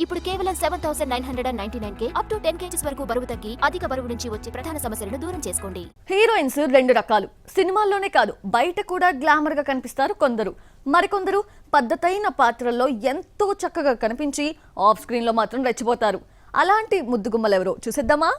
ఇప్పుడు కేవలం 7,999 up to 10 kgs వరకు బరువు తగ్గి అధిక బరువు నుంచి వచ్చే ప్రధాన సమస్యలను దూరం చేసుకోండి. హీరోయిన్స్ రెండు రకాలు. సినిమాల్లోనే కాదు బయట కూడా గ్లామర్ గా కనిపిస్తారు కొందరు. మరికొందరు పద్ధతైన పాత్రల్లో ఎంతో చక్కగా కనిపించి ఆఫ్ స్క్రీన్ లో మాత్రం రెచ్చిపోతారు. అలాంటి ముద్దుగుమ్మలెవరో చూసేద్దామా?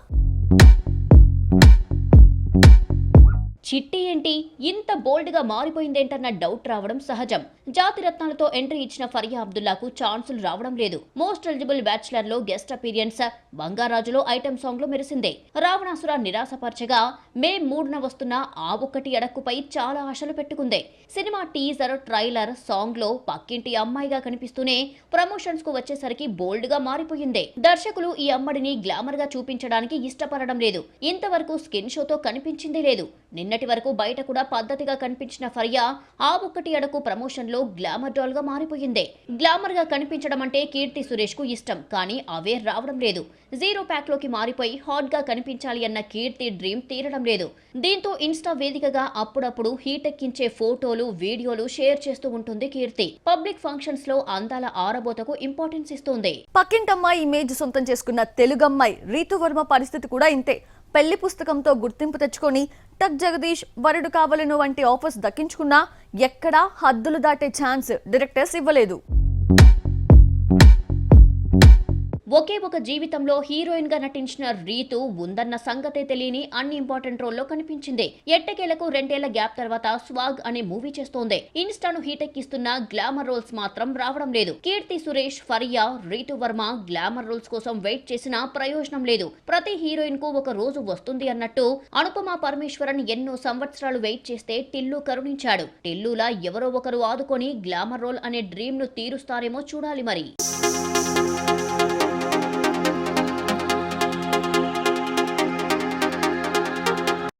చిట్టి ఏంటి ఇంత బోల్డ్ గా మారిపోయిందేంటన్న డౌట్ రావడం సహజం. జాతిరత్నాలతో ఎంట్రీ ఇచ్చిన ఫరియా అబ్దుల్లాకు ఛాన్సులు రావడం లేదు. మోస్ట్ ఎలిజిబుల్ బ్యాచులర్ లో గెస్ట్ అపీరియన్స్, బంగారాజులో ఐటెం సాంగ్ లో మెరిసిందే. రావణాసుర నిరాశపరచగా మే 3న వస్తున్న ఆ ఒక్కటి అడక్కుపై చాలా ఆశలు పెట్టుకుందే. సినిమా టీజర్, ట్రైలర్, సాంగ్ లో పక్కింటి అమ్మాయిగా కనిపిస్తూనే ప్రమోషన్స్ కు వచ్చేసరికి బోల్డ్ గా మారిపోయిందే. దర్శకులు ఈ అమ్మడిని గ్లామర్ గా చూపించడానికి ఇష్టపడడం లేదు. ఇంతవరకు స్కిన్ షోతో కనిపించిందే లేదు. నిన్నటి వరకు బయట కూడా పద్ధతిగా కనిపించిన ఫరియా ఆ ఒక్కటి అడకు ప్రమోషన్ లో గ్లామర్ డాల్ గా మారిపోయిందే. గ్లామర్ గా కనిపించడం అంటే కీర్తి సురేష్ కు ఇష్టం, కానీ అవే రావడం లేదు. జీరో ప్యాక్ లోకి మారిపోయి హాట్ గా కనిపించాలి అన్న కీర్తి డ్రీమ్ తీరడం లేదు. దీంతో ఇన్స్టా వేదికగా అప్పుడప్పుడు హీట్ ఎక్కించే ఫోటోలు, వీడియోలు షేర్ చేస్తూ ఉంటుంది కీర్తి. పబ్లిక్ ఫంక్షన్స్ లో అందాల ఆరబోతకు ఇంపార్టెన్స్ ఇస్తుంది. పక్కింటమ్మాయి ఇమేజ్ సొంతం చేసుకున్న తెలుగమ్మాయి రీతు వర్మ పరిస్థితి కూడా ఇంతే. పెళ్లి పుస్తకంతో గుర్తింపు తెచ్చుకొని టక్ జగదీష్, వరుడు కావలను వంటి ఆఫర్స్ దక్కించుకున్నా ఎక్కడా హద్దులు దాటే ఛాన్స్ డైరెక్టర్స్ ఇవ్వలేదు. ఒకే ఒక జీవితంలో హీరోయిన్ గా నటించిన రీతు ఉందన్న సంగతే తెలియని అన్ని ఇంపార్టెంట్ రోల్లో కనిపించింది. ఎట్టకేలకు 2 ఏళ్ల గ్యాప్ తర్వాత స్వాగ్ అనే మూవీ చేస్తోంది. ఇన్స్టాను హీటెక్కిస్తున్న గ్లామర్ రోల్స్ మాత్రం రావడం లేదు. కీర్తి సురేష్, ఫరియా, రీతు వర్మ గ్లామర్ రోల్స్ కోసం వెయిట్ చేసినా ప్రయోజనం లేదు. ప్రతి హీరోయిన్ కు ఒక రోజు వస్తుంది అన్నట్టు అనుపమ పరమేశ్వరన్ ఎన్నో సంవత్సరాలు వెయిట్ చేస్తే టిల్లు కరుణించాడు. టిల్లులా ఎవరో ఒకరు ఆదుకొని గ్లామర్ రోల్ అనే డ్రీమ్ ను తీరుస్తారేమో చూడాలి మరి.